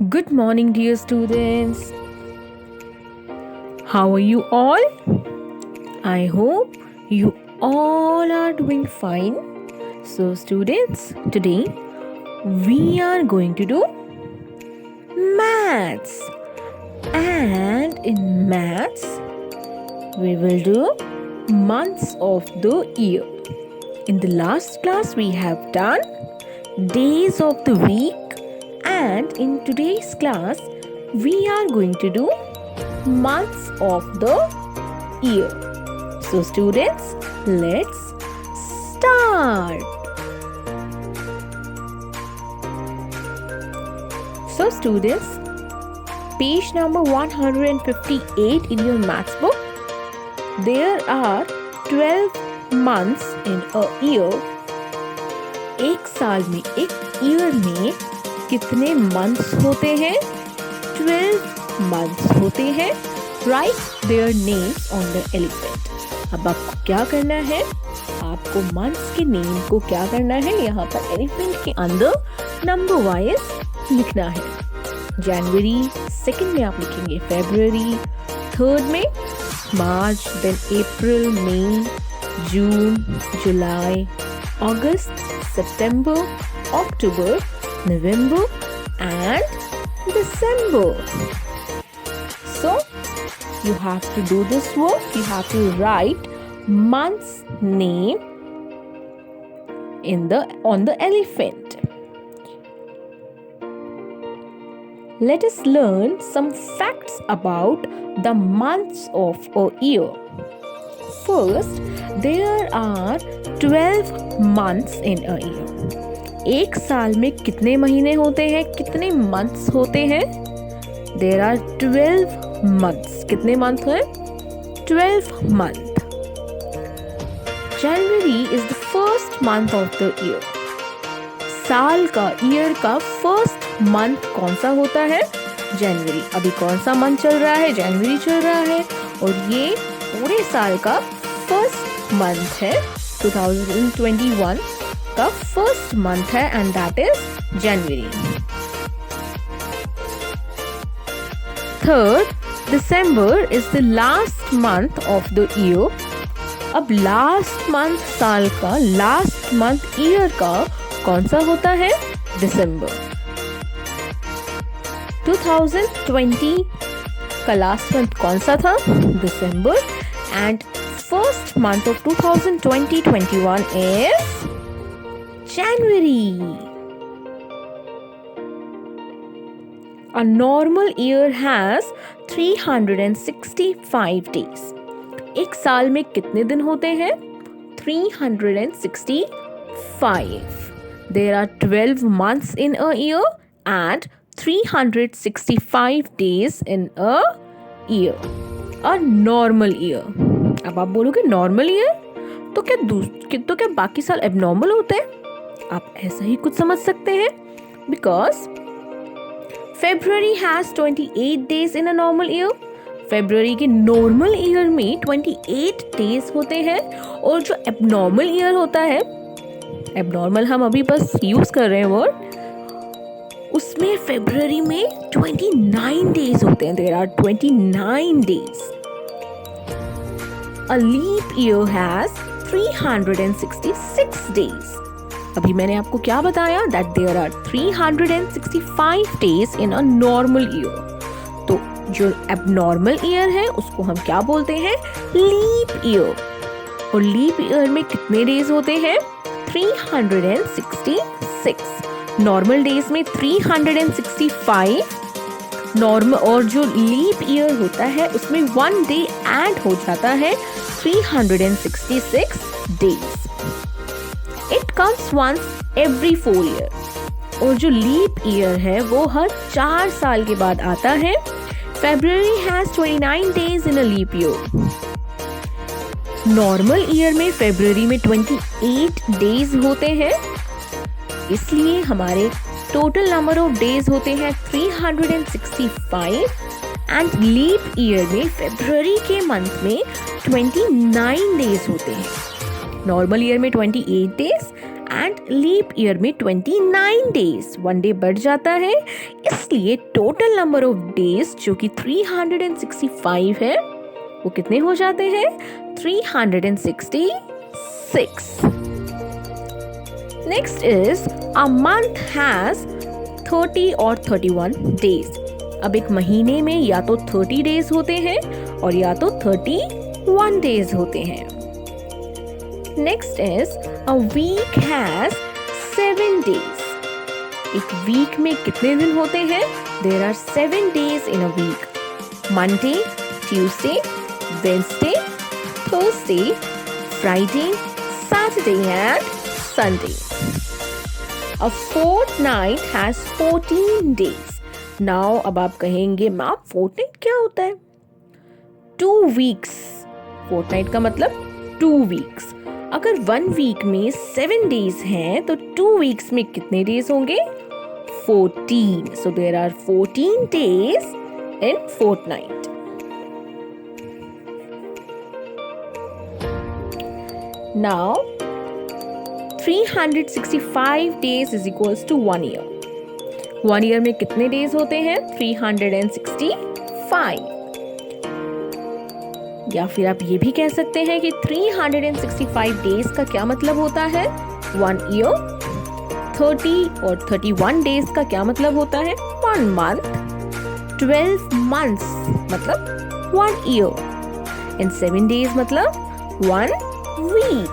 Good morning, dear students. How are you all? I hope you all are doing fine. So, students, today we are going to do maths. And in maths, we will do months of the year. In the last class, we have done days of the week. And in today's class, we are going to do months of the year. So students, let's start. So students, page number 158 in your maths book, there are 12 months in a year. एक साल में, एक year में कितने months होते हैं? 12 months होते हैं. Right their names on the elephant. अब आपको क्या करना है? आपको मंथ्स के नेम को क्या करना है? यहाँ पर एलिफेंट के अंदर नंबर वाइज लिखना है. जनवरी, सेकंड में आप लिखेंगे फरवरी, थर्ड में मार्च, देन अप्रैल, मई, जून, जुलाई, अगस्त, सितंबर, अक्टूबर, November and December. So you have to do this work. You have to write month's name on the elephant. Let us learn some facts about the months of a year. First, there are 12 months in a year. एक साल में कितने महीने होते हैं? कितने months होते हैं? There are 12 months. कितने मंथ हैं? 12 month. January is the first month of the year. साल का, ईयर का फर्स्ट मंथ कौन सा होता है? जनवरी. अभी कौन सा मंथ चल रहा है? जनवरी चल रहा है और ये पूरे साल का फर्स्ट मंथ है. 2021 का फर्स्ट मंथ है and that is January. Third, December is the last month of the year. अब लास्ट मंथ साल का, लास्ट मंथ ईयर का कौन सा होता है? दिसंबर. 2020 का लास्ट मंथ कौन सा था? दिसंबर. And first month of 2021 is January. A normal year has 365 days. एक साल में कितने दिन होते हैं? 365. There are 12 months in a year and 365 days in a year. A normal year. अब आप बोलोगे नॉर्मल ईयर तो क्या बाकी साल एबनॉर्मल होते हैं? आप ऐसा ही कुछ समझ सकते हैं. Because February has 28 days in a normal year. February के नॉर्मल ईयर में 28 डेज होते हैं और जो एबनॉर्मल ईयर होता है, एबनॉर्मल हम अभी बस यूज कर रहे हैं वर्ड, उसमें फेब्रुवरी में 29 डेज होते हैं. There are 29 days. A leap year has 366 days. अभी मैंने आपको क्या बताया? That there are 365 days in a normal year. तो जो एबनॉर्मल ईयर है उसको हम क्या बोलते हैं? Leap year. और लीप ईयर में कितने डेज होते हैं? 366. नॉर्मल डेज में 365 नॉर्मल, और जो लीप ईयर होता है उसमें 1 डे ऐड हो जाता है. 366 days. It comes once every 4 years. और जो लीप ईयर है वो हर 4 साल के बाद आता है. February has 29 days in a leap year. Normal year में फरवरी में 28 डेज होते हैं, इसलिए हमारे टोटल नंबर ऑफ डेज होते हैं 365. एंड लीप ईयर में फरवरी के मंथ में 29 डेज होते हैं. नॉर्मल ईयर में 28 डेज एंड लीप ईयर में 29 डेज, 1 डे बढ़ जाता है, इसलिए टोटल नंबर ऑफ डेज जो कि 365 है वो कितने हो जाते हैं? 366. Next is a month has 30 और 31 डेज. अब एक महीने में या तो 30 डेज होते हैं और या तो 31 डेज होते हैं. Next is a week has 7 days. एक वीक में कितने दिन होते हैं? There are 7 days in a week. Monday, Tuesday, Wednesday, Thursday, Friday, Saturday and Sunday. A fortnight has 14 days. Now अब आप कहेंगे मैम fortnight क्या होता है? 2 weeks. fortnight का मतलब 2 weeks. अगर 1 week में 7 days हैं तो 2 weeks में कितने days होंगे? 14. So there are 14 days in fortnight. Now 365 days is equals to 1 year. 1 year में कितने days होते हैं? 365. या फिर आप ये भी कह सकते हैं कि 365 days का क्या मतलब होता है? 1 year. 30 और 31 days का क्या मतलब होता है? 1 month. 12 months मतलब 1 year. and 7 days मतलब 1 week.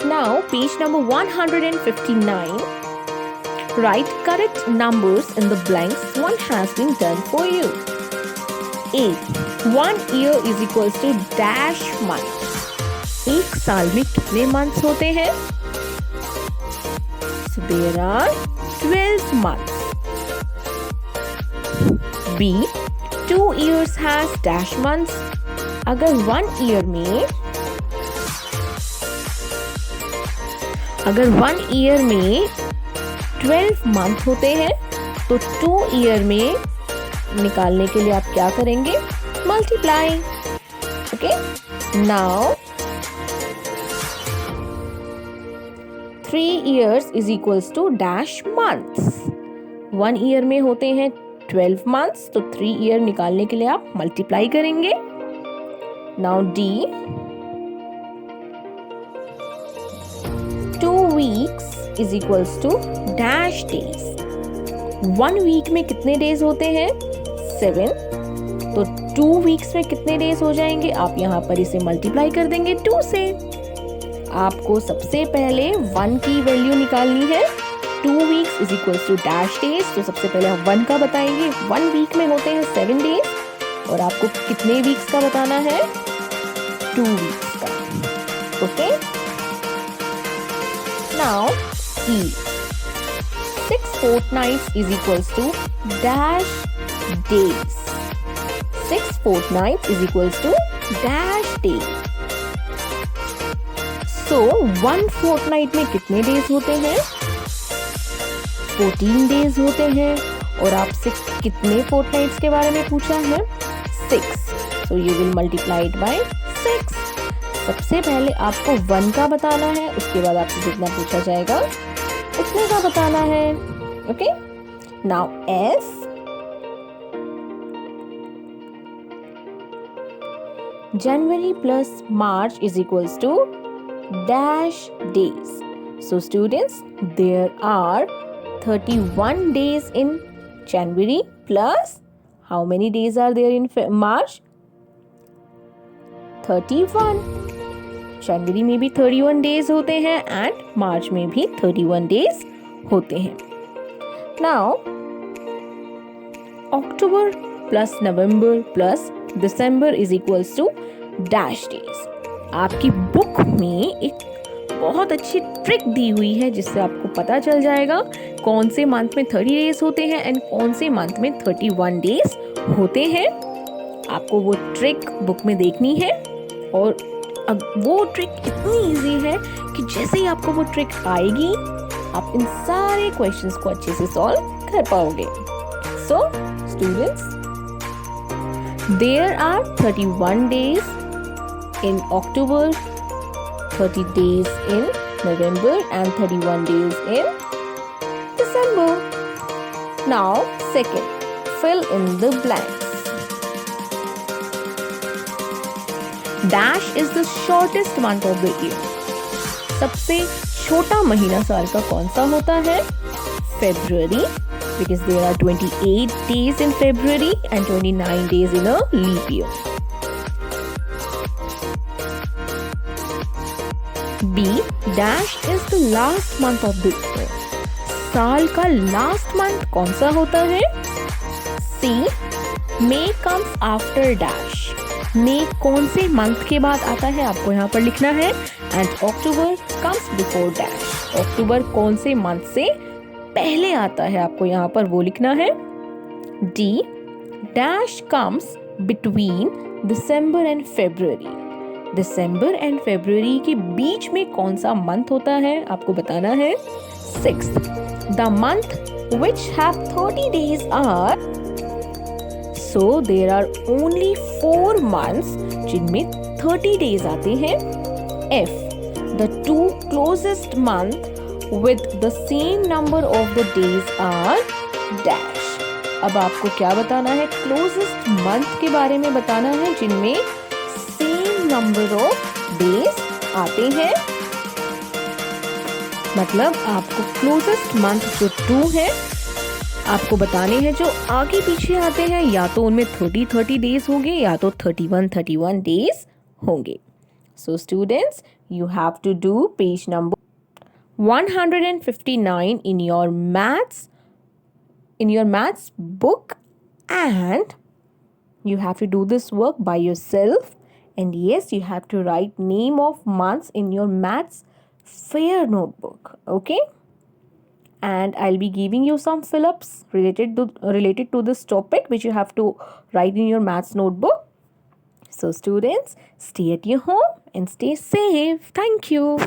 Now, page number 159. Write correct numbers in the blanks. One has been done for you. A. 1 year is equals to dash month. एक साल में कितने months होते हैं? So there are 12 months. B. 2 years has dash months. अगर 1 year में 12 month होते हैं तो 2 ईयर में निकालने के लिए आप क्या करेंगे? Multiply. Okay. Now 3 years is equals to dash months. 1 year में होते हैं 12 months तो 3 ईयर निकालने के लिए आप मल्टीप्लाई करेंगे. Now D. 2 weeks is equals to dash days. 1 week में कितने days होते हैं? 7. तो 2 weeks में कितने days हो जाएंगे? आप यहाँ पर इसे मल्टीप्लाई कर देंगे 2 से. आपको सबसे पहले 1 की वैल्यू निकालनी है. 2 weeks is equals to dash days. तो सबसे पहले हम 1 का बताएंगे. 1 week में होते हैं 7 days और आपको कितने weeks का बताना है? 2 weeks का. Okay. Now, E. 6 fortnights is equals to dash days. 6 fortnights is equals to dash days. So, 1 fortnight में कितने days होते हैं? 14 days होते हैं. और आपसे कितने fortnights के बारे में पूछा है? 6. So, you will multiply it by 6. सबसे पहले आपको 1 का बताना है, उसके बाद आपसे जितना पूछा जाएगा उतने का बताना है. Okay. Now S. January plus March is equals to dash days. So students, there are 31 days in January plus how many days are there in March? 31. जनवरी में भी 31 डेज होते हैं एंड मार्च में भी 31 डेज होते हैं. Now October plus November plus December is equals to dash days. आपकी book में एक बहुत अच्छी ट्रिक दी हुई है जिससे आपको पता चल जाएगा कौन से मंथ में 30 डेज होते हैं एंड कौन से मंथ में 31 डेज होते हैं. आपको वो ट्रिक बुक में देखनी है और अब वो ट्रिक इतनी इजी है कि जैसे ही आपको वो ट्रिक आएगी आप इन सारे क्वेश्चंस को अच्छे से सॉल्व कर पाओगे. So students, there are 31 days in October, 30 days in November and 31 days in December. Now, second, fill in the blanks. Dash is the shortest month of the year. सबसे छोटा महीना साल का कौन सा होता है? February, because there are 28 days in February and 29 days in a leap year. B. Dash is the last month of the year. साल का लास्ट मंथ कौन सा होता है? C. May comes after dash. May कौन से मंथ के बाद आता है आपको यहाँ पर लिखना है. And October comes before dash. अक्टूबर कौन से मंथ से पहले आता है आपको यहाँ पर वो लिखना है. D. Dash comes between December and February. दिसंबर एंड फरवरी के बीच में कौन सा मंथ होता है आपको बताना है. 6th. The month which have 30 days are. So there are only 4 months जिनमें 30 days आते हैं. F. The two closest month with the same number of the days are dash. अब आपको क्या बताना है? क्लोजेस्ट मंथ के बारे में बताना है जिनमें सेम नंबर ऑफ डेज आते हैं. मतलब आपको क्लोजेस्ट मंथ जो 2 है आपको बताने हैं जो आगे पीछे आते हैं, या तो उनमें 30 डेज होंगे या तो 31 डेज होंगे. So students, you have to do page number 159 in your maths book, and you have to do this work by yourself. And yes, you have to write name of months in your maths fair notebook. Okay, and I'll be giving you some fill-ups related to this topic which you have to write in your maths notebook. So students, stay at your home and stay safe. Thank you.